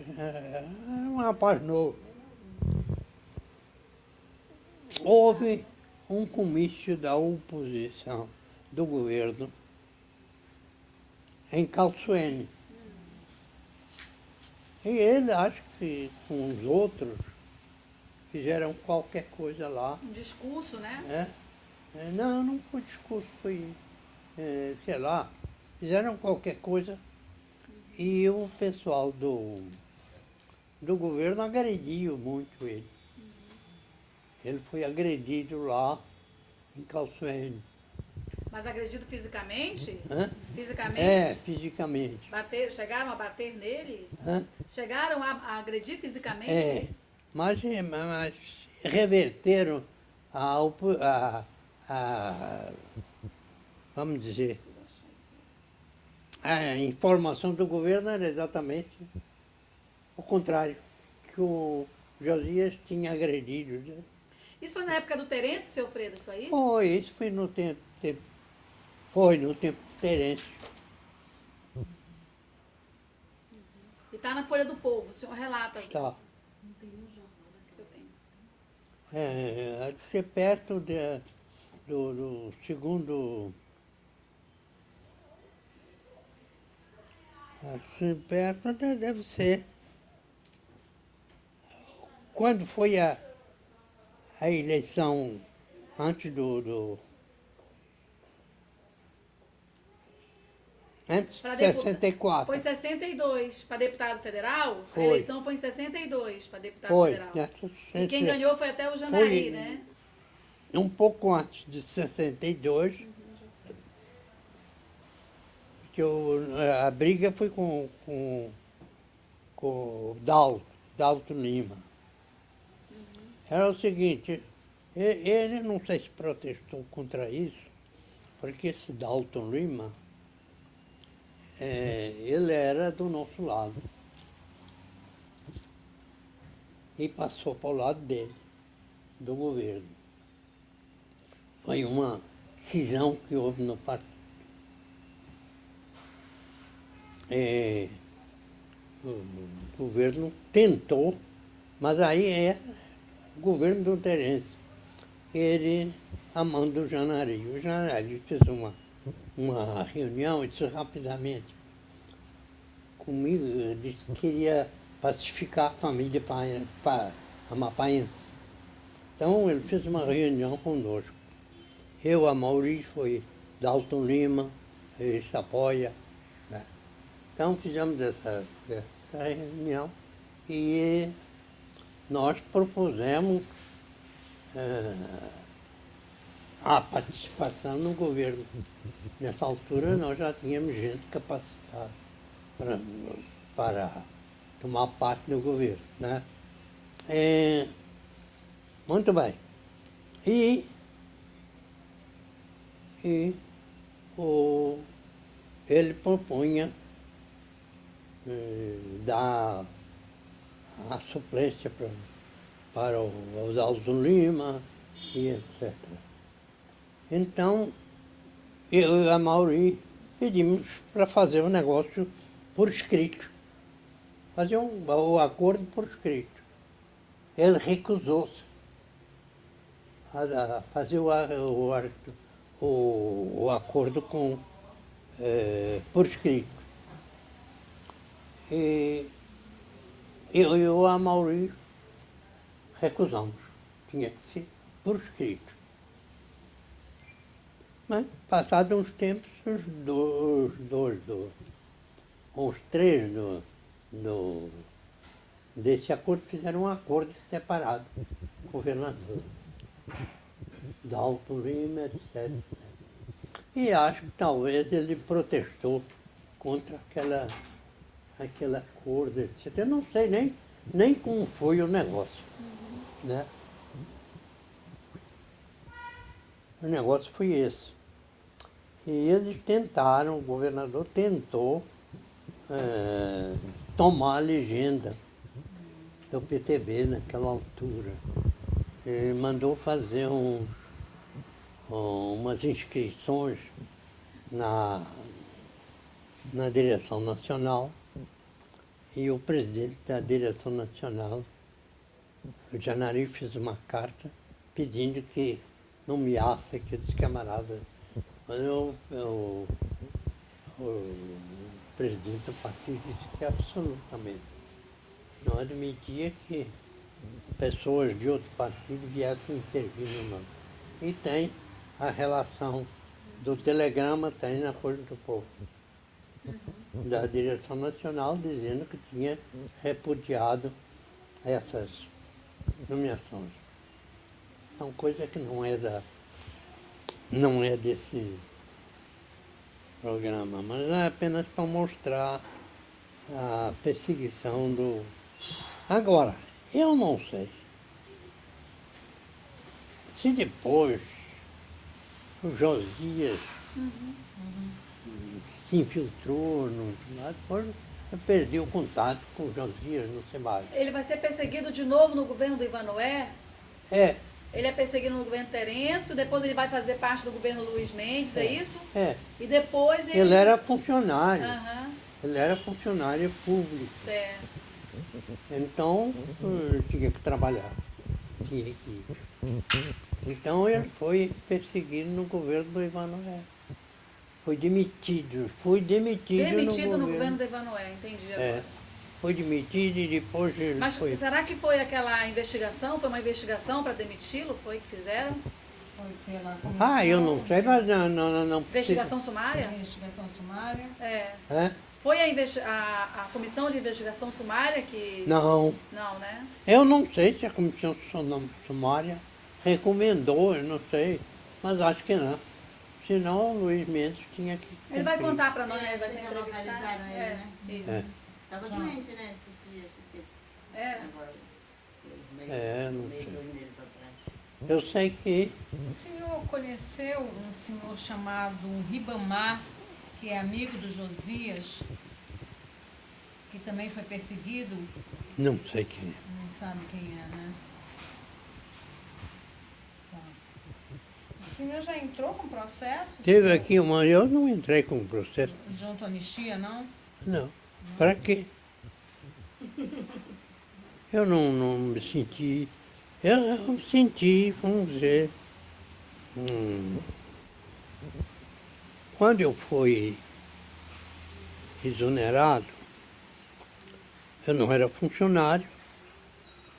novo. Houve um comício da oposição do governo em Calçoene. E ele, acho que com os outros, fizeram qualquer coisa lá. Um discurso, né? Não, não foi discurso, foi, sei lá, fizeram qualquer coisa e o pessoal do governo agrediu muito ele. Ele foi agredido lá em Calçoene. Mas agredido fisicamente? Hã? Fisicamente? Fisicamente. Chegaram a bater nele? Hã? Chegaram a agredir fisicamente? Mas reverteram vamos dizer, a informação do governo era exatamente o contrário, que o Josias tinha agredido. Isso foi na época do Terêncio, seu Fredo, isso aí? Isso foi no tempo foi no tempo do Terêncio. E está na Folha do Povo, o senhor relata. Está. Não tem um jornal que eu tenho. Há de ser perto do segundo. Assim, perto deve ser. Quando foi a eleição antes antes de 64. Foi 62 para deputado federal? Foi. A eleição foi em 62 para deputado Foi. federal. E quem ganhou foi até o Jandaí, né? Um pouco antes de 62, que a briga foi com o Dalto Lima. Era o seguinte, ele não sei se protestou contra isso, porque esse Dalton Lima, ele era do nosso lado. E passou para o lado dele, do governo. Foi uma cisão que houve no partido. O governo tentou, mas aí o governo do Terêncio, ele amando o Janari. O Janari fez uma reunião e disse rapidamente comigo, disse que queria pacificar a família amapaense. Então ele fez uma reunião conosco. Eu, a Maurício, foi Dalton Lima, Sapoia. Né? Então fizemos essa reunião e nós propusemos a participação no governo. Nessa altura nós já tínhamos gente capacitada para tomar parte do governo. Né? Muito bem. Ele propunha dar a suplência para o Dalton Lima e etc. Então, eu e a Mauri pedimos para fazer o negócio por escrito. Fazer o acordo por escrito. Ele recusou-se a fazer o acordo por escrito. E eu e a Mauri recusamos. Tinha que ser por escrito. Mas, passados uns tempos, uns três desse acordo fizeram um acordo separado, governador, Dalton Lima, etc. E acho que talvez ele protestou contra aquele acordo, etc. Eu não sei nem como foi o negócio. Né? O negócio foi esse. E eles tentaram, o governador tentou tomar a legenda do PTB naquela altura. Ele mandou fazer umas inscrições na, na direção nacional e o presidente da direção nacional, o Janari, fez uma carta pedindo que nomeasse aqueles camaradas. Mas o presidente do partido disse que absolutamente não admitia que pessoas de outro partido viessem intervir no nosso. E tem a relação do telegrama, tem na Folha do Povo, da direção nacional, dizendo que tinha repudiado essas nomeações. São coisas que não é desse programa, mas é apenas para mostrar a perseguição do... Agora, eu não sei se depois o Josias se infiltrou no lado, depois eu perdi o contato com o Josias, não sei mais. Ele vai ser perseguido de novo no governo do Ivanoé? É, Ele é perseguido no governo Terêncio, depois ele vai fazer parte do governo Luiz Mendes, é isso? é. E depois ele... Ele era funcionário, Aham, ele era funcionário público. certo. Então, eu tinha que trabalhar, tinha que ir. Então, ele foi perseguido no governo do Ivanoé. Foi demitido Demitido no governo do Ivanoé, entendi agora. É, foi demitido e depois ele Mas foi... será que foi aquela investigação? Foi uma investigação para demiti-lo? Foi que fizeram? Foi pela comissão. Ah, eu não sei, mas não... Investigação sumária? Investigação sumária. É. É? Foi a comissão de investigação sumária que... Não, Não, né? eu não sei se a comissão sumária recomendou, eu não sei, mas acho que não. Senão o Luiz Mendes tinha que... Ele vai cumprir. contar para nós, né? Ele vai ser Vocês já entrevistado. localizaram ele, É, né? isso. É. Estava doente, né, esses dias. esse tempo. É. Agora, Não meio sei. 2 meses atrás. Eu sei que... O senhor conheceu um senhor chamado Ribamar, que é amigo do Josias, que também foi perseguido? Não sei quem é. Não sabe quem é, né? Tá. O senhor já entrou com processo? Teve senhor? aqui uma... Eu não entrei com o processo. Junto à anistia, não? Não. Para quê? Eu não me senti... Eu me senti, vamos dizer... Quando eu fui exonerado, eu não era funcionário,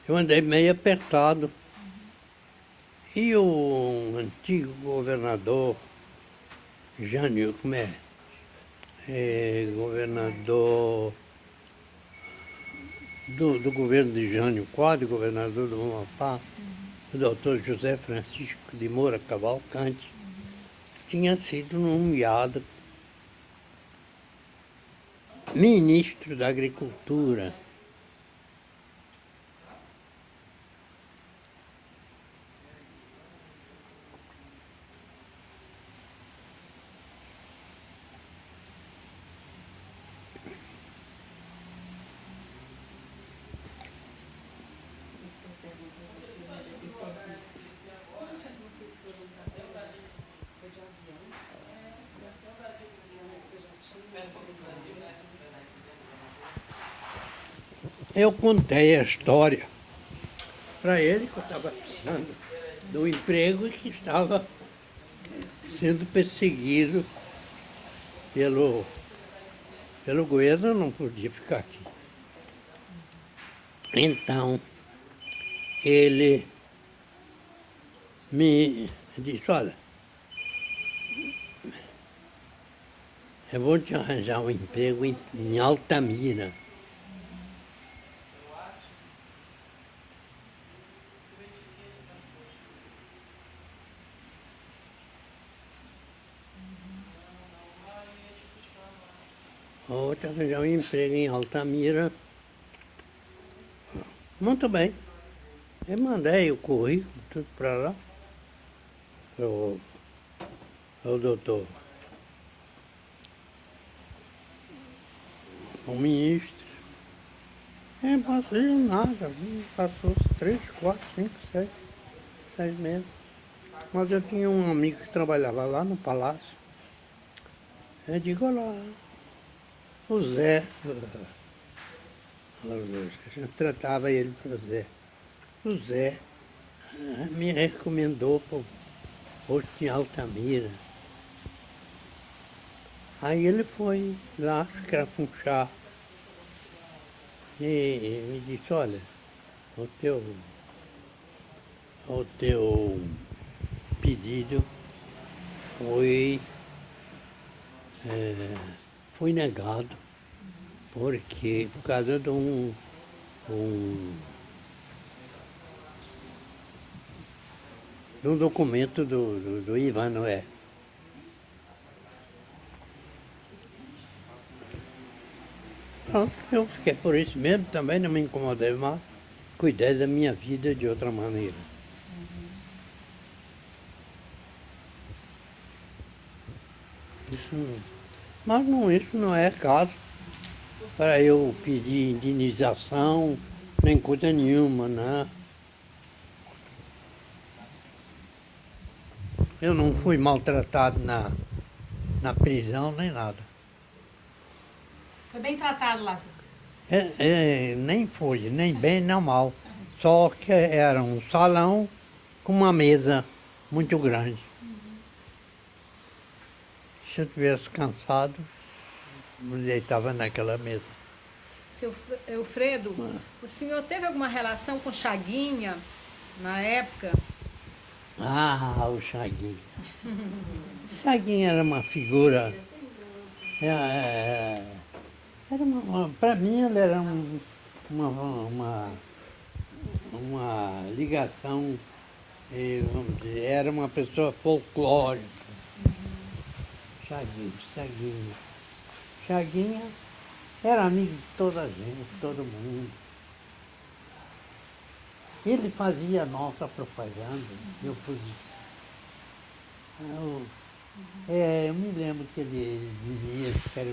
eu andei meio apertado. E o antigo governador, Jânio, como é? Governador do governo de Jânio Quadro, governador do Amapá, o doutor José Francisco de Moura Cavalcante, tinha sido nomeado ministro da Agricultura. Eu contei a história para ele que eu estava precisando do emprego e que estava sendo perseguido pelo governo, eu não podia ficar aqui. Então, ele me disse, olha, eu vou te arranjar um emprego em Altamira. Vou te arranjar um emprego em Altamira. Muito bem. Eu mandei o currículo, tudo para lá. O doutor, o ministro. Não passou nada, passou 3, 4, 5, 6 meses. Mas eu tinha um amigo que trabalhava lá no palácio. Eu digo, olha lá, o Zé, a gente tratava ele para Zé. O Zé me recomendou para o posto de Altamira. Aí ele foi lá, escrafunchar, e me disse, olha, o teu pedido foi, foi negado, porque por causa de de um documento do Ivan Noé. Pronto, eu fiquei por isso mesmo, também não me incomodei mais, cuidei da minha vida de outra maneira. Mas não, isso não é caso para eu pedir indenização, nem coisa nenhuma, né? Eu não fui maltratado na prisão, nem nada. Foi bem tratado lá, seu. Nem foi, nem bem, nem mal. Só que era um salão com uma mesa muito grande. Se eu tivesse cansado, me deitava naquela mesa. Seu Eufredo, o senhor teve alguma relação com Chaguinha na época? Ah, o Chaguinha. Chaguinha era uma figura. Para mim, ele era uma ligação, vamos dizer, era uma pessoa folclórica. Chaguinha era amigo de toda a gente, todo mundo. Ele fazia a nossa propaganda. Eu me lembro que ele dizia que era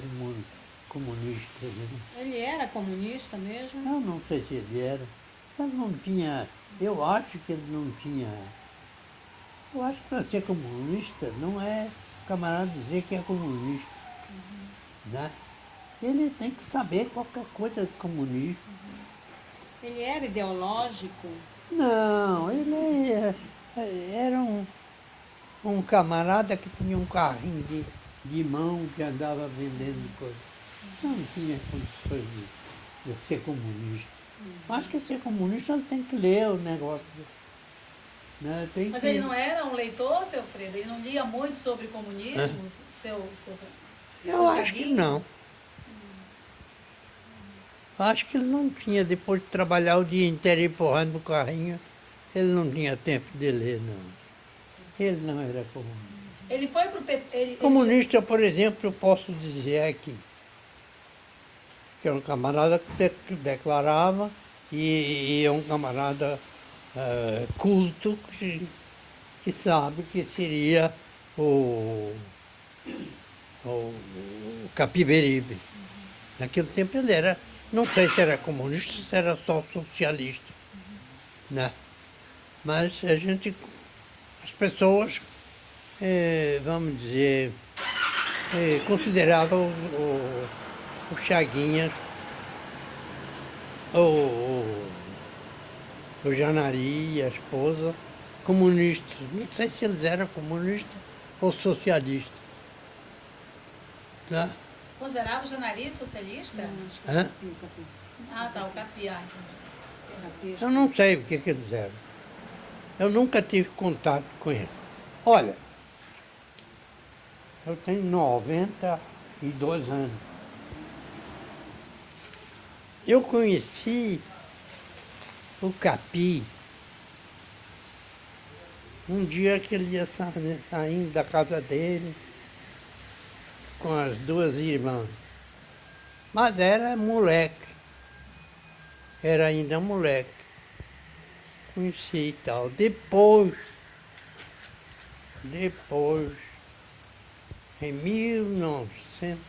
comunista. Né? Ele era comunista mesmo? Eu não sei se ele era. Mas não tinha. Eu acho que ele não tinha. Eu acho que para ser comunista não é o camarada dizer que é comunista. Né? Ele tem que saber qualquer coisa de comunismo. Ele era ideológico? Não, ele era um camarada que tinha um carrinho de mão que andava vendendo coisas. Não tinha condições de ser comunista. Acho que ser comunista ele tem que ler o negócio. Né? Mas ele não era um leitor, seu Fredo? Ele não lia muito sobre comunismo? Eu acho que não. Acho que ele não tinha, depois de trabalhar o dia inteiro empurrando o carrinho, ele não tinha tempo de ler, não. Ele não era comunista. Ele foi para o PT... Comunista, por exemplo, eu posso dizer aqui, que é um camarada que declarava e é um camarada culto que sabe que seria o Capiberibe. Naquele tempo ele era, não sei se era comunista, se era só socialista, né? Mas as pessoas, vamos dizer, consideravam o Chaguinha, o Janari e a esposa comunistas. Não sei se eles eram comunistas ou socialistas. Né? Considerava o Janari socialista? Hã? Ah, tá, o Capiá. Eu não sei o que eles eram. Eu nunca tive contato com eles. Olha, eu tenho 92 anos. Eu conheci o Capi um dia que ele ia saindo da casa dele com as duas irmãs. Mas era moleque. Era ainda moleque. Conheci e tal. Depois, em 1900,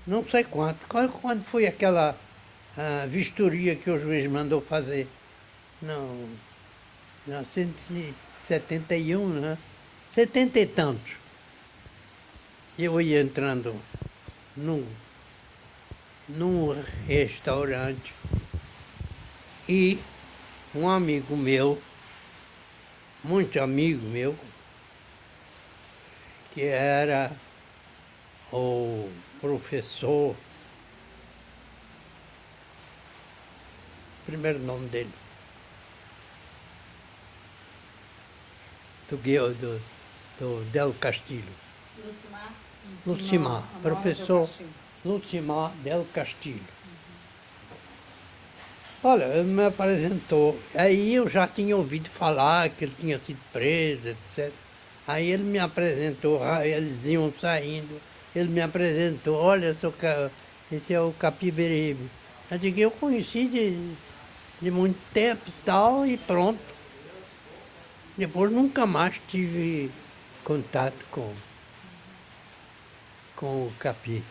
não sei quando foi aquela vistoria que o juiz mandou fazer 1971, né? 70 e tantos. Eu ia entrando num restaurante e um amigo meu, muito amigo meu, que era o professor, primeiro nome dele, do Del Castillo. Lucimar? Lucimar, Amaro professor Del Castillo. Lucimar Del Castillo. Olha, ele me apresentou. Aí eu já tinha ouvido falar que ele tinha sido preso, etc. Aí ele me apresentou, eles iam saindo, ele me apresentou, olha, esse é o Capiberibe. Eu digo, eu conheci de muito tempo e tal, e pronto. Depois nunca mais tive contato com o Capi.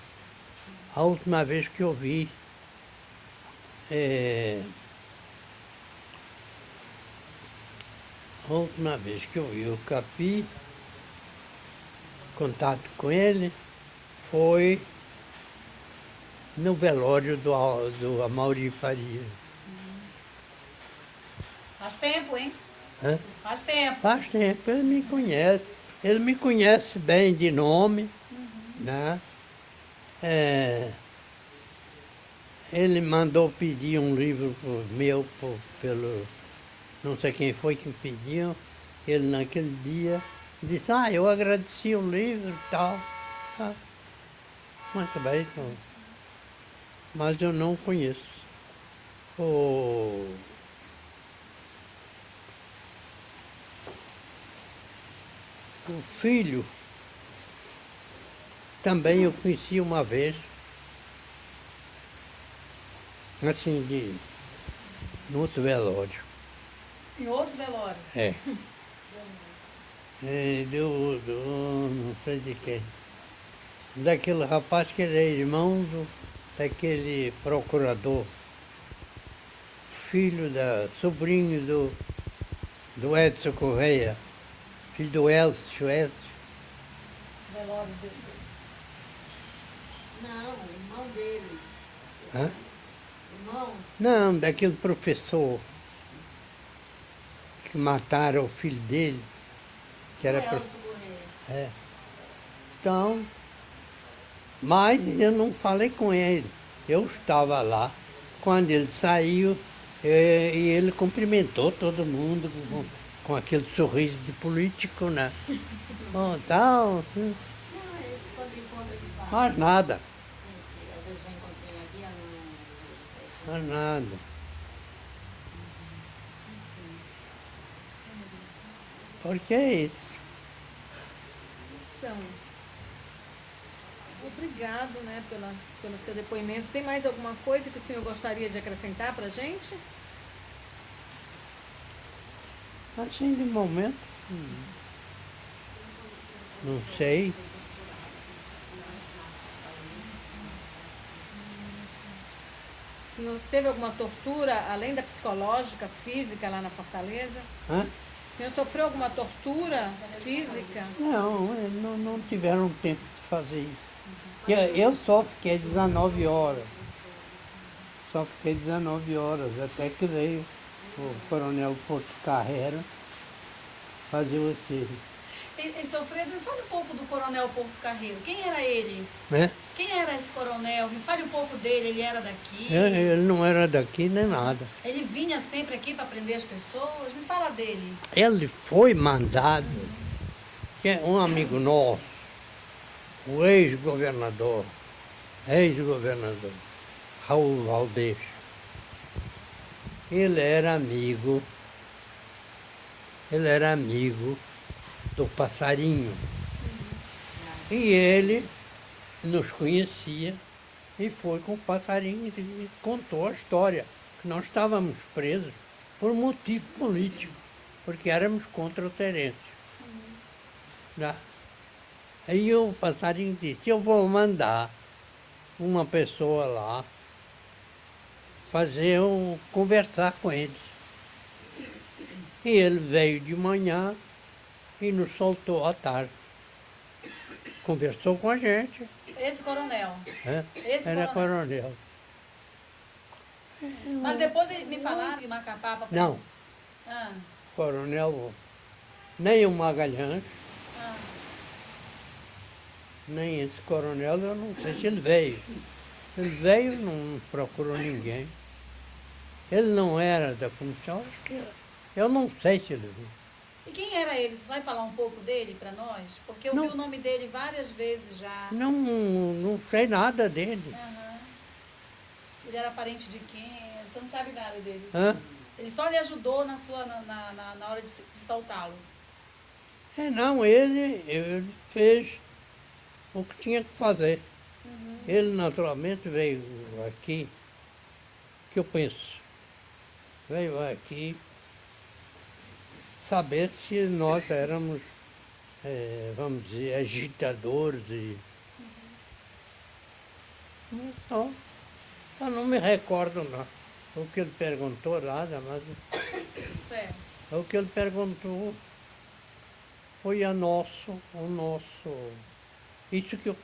A última vez que eu vi, a última vez que eu vi o Capi, contato com ele, foi no velório do Amaury Faria. Faz tempo, hein? Hã? Faz tempo. Faz tempo, ele me conhece. Ele me conhece bem de nome, né? Ele mandou pedir um livro meu pelo... Não sei quem foi que me pediu. Ele naquele dia disse, eu agradeci o livro e tal. Muito bem, então. Mas eu não conheço. O filho também eu conheci uma vez, assim, no outro velório. Em outro velório. Não sei de quem. Daquele rapaz que era irmão daquele procurador, sobrinho do Edson Correia, filho do Elcio. Velório dele. Não, o irmão dele. Hã? Irmão? Não, daquele professor que mataram o filho dele, que era Elcio Correia. Então, mas eu não falei com ele. Eu estava lá. Quando ele saiu, e ele cumprimentou todo mundo com aquele sorriso de político, né? Bom, tal. Não, esse quando encontra de fato. Mas nada, Gente, às vezes já encontrei aqui, mas nada. Porque é isso. Então, obrigado, né, pelo seu depoimento. Tem mais alguma coisa que o senhor gostaria de acrescentar para a gente? Assim, de momento, não sei. O senhor teve alguma tortura, além da psicológica, física, lá na Fortaleza? Hã? O senhor sofreu alguma tortura física? Não tiveram tempo de fazer isso. Eu só fiquei 19 horas. Só fiquei 19 horas, até que veio o coronel Porto Carrera fazer o acervo. E seu Fredo, me fale um pouco do coronel Porto Carreiro. Quem era ele? Né? Quem era esse coronel? Me fale um pouco dele. Ele era daqui? Ele não era daqui nem nada. Ele vinha sempre aqui para prender as pessoas? Me fala dele. Ele foi mandado, que é um amigo nosso, o ex-governador, Raul Valdez. Ele era amigo do Passarinho. E ele nos conhecia e foi com o Passarinho e contou a história, que nós estávamos presos por motivo político, porque éramos contra o Terêncio. Né? Aí o Passarinho disse, eu vou mandar uma pessoa lá conversar com eles. E ele veio de manhã e nos soltou à tarde. Conversou com a gente. Esse coronel. Né? Esse Era coronel. coronel. Mas depois me falaram de Macapá para... Não, Ah, coronel, nem o Magalhães, ah. nem esse coronel, eu não sei se ele veio. Ele veio, não procurou ninguém. Ele não era da comissão, acho que eu não sei se ele veio. E quem era ele? Você vai falar um pouco dele para nós? Porque eu Não. vi o nome dele várias vezes já. Não sei nada dele. Aham. Ele era parente de quem? Você não sabe nada dele. Hã? Ele só lhe ajudou na hora de soltá-lo. Não, ele fez o que tinha que fazer. Ele naturalmente veio aqui, que eu penso, veio aqui saber se nós éramos, vamos dizer, agitadores e. Então, eu não me recordo não. O que ele perguntou nada, mas Certo. o que ele perguntou foi o nosso, isso que eu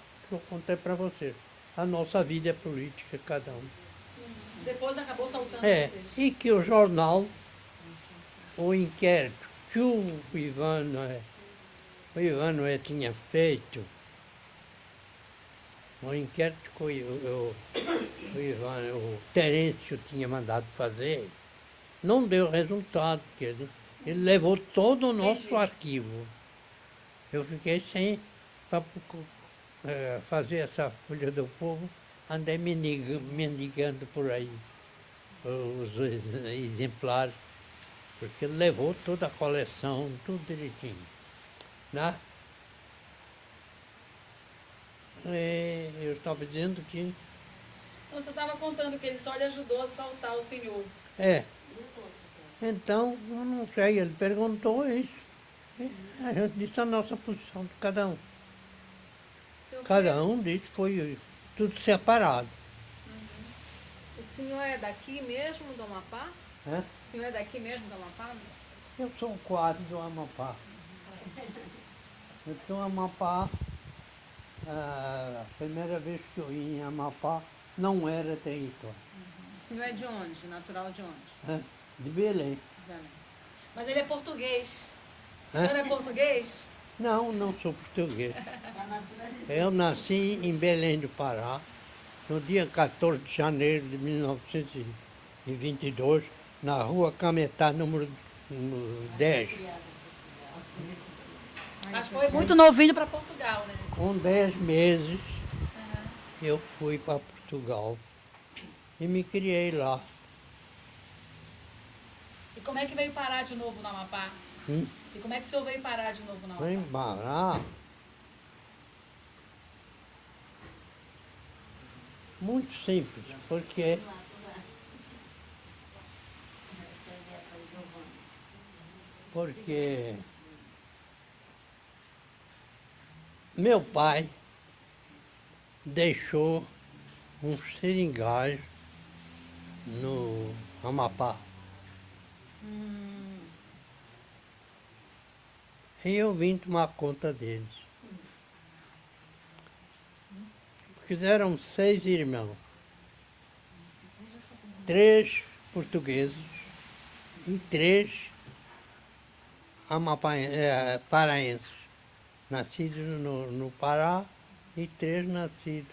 contei para você, a nossa vida política, cada um. Depois acabou soltando É, vocês. e que o jornal, o inquérito que o Ivan Noé tinha feito, o inquérito que o Terêncio tinha mandado fazer, não deu resultado, porque ele levou todo o nosso Entendi. arquivo. Eu fiquei sem para fazer essa Folha do Povo, andei mendigando por aí os exemplares, porque ele levou toda a coleção, tudo direitinho. Né? Eu estava dizendo que Então, você estava contando que ele só lhe ajudou a soltar o senhor. Então, eu não sei, ele perguntou isso. A gente disse a nossa posição de cada um. Seu Cada um disse que foi tudo separado. O senhor é daqui mesmo do Amapá? Né? O senhor é daqui mesmo do Amapá? Eu sou quase do Amapá. Eu estou em Amapá, a primeira vez que eu ia em Amapá não era território. O senhor é de onde? Natural de onde? Né? De Belém. Belém. Mas ele é português. O Hã? senhor é português? Não sou português. Está naturalizado. Eu nasci em Belém do Pará, no dia 14 de janeiro de 1922, na rua Cametá, número 10. Mas foi muito novinho para Portugal, né? Com 10 meses, Aham. eu fui para Portugal e me criei lá. E como é que veio parar de novo no Amapá? Hum? E como é que o senhor veio parar de novo no Foi Amapá? em Pará. Muito simples, porque meu pai deixou um seringal no Amapá. E eu vim tomar conta deles. Porque eram 6 irmãos. 3 portugueses e 3 paraenses, nascidos no Pará, e 3 nascidos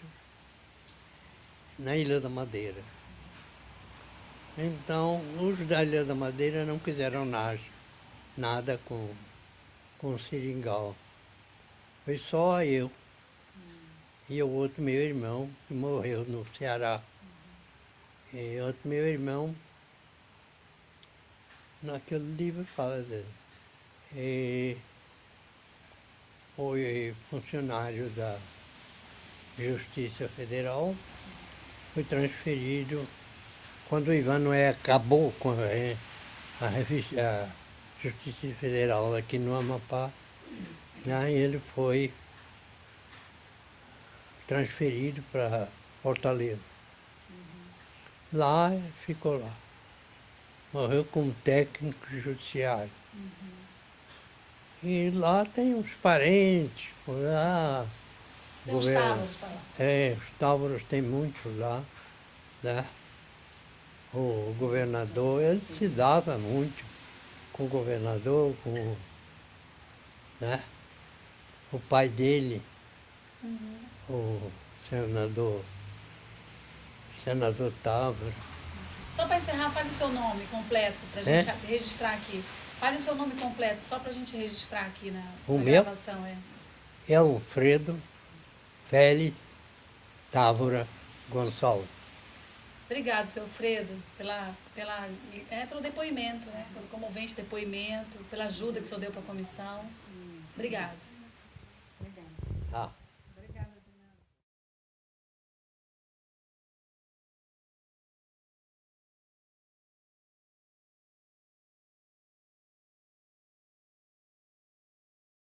na Ilha da Madeira. Então, os da Ilha da Madeira não quiseram nada com o seringal. Foi só eu e o outro meu irmão, que morreu no Ceará. E outro meu irmão, naquele livro fala dele. E foi funcionário da Justiça Federal, foi transferido quando o Ivan Noé acabou com a Justiça Federal aqui no Amapá. Aí ele foi transferido para Fortaleza. Lá ficou lá. Morreu como técnico judiciário. E lá tem uns parentes, por lá. Tem uns táburos para lá. Os táburos tem muitos lá, né? O governador, ele se dava muito com o governador, né? O pai dele, o senador Távora. Só para encerrar, fale o seu nome completo, para a gente registrar aqui. Fale o seu nome completo, só para a gente registrar aqui na meu? gravação. É Alfredo Félix Távora Gonçalves. Obrigado, seu Alfredo, pelo depoimento, né? Pelo comovente depoimento, pela ajuda que o senhor deu para a comissão. Obrigado.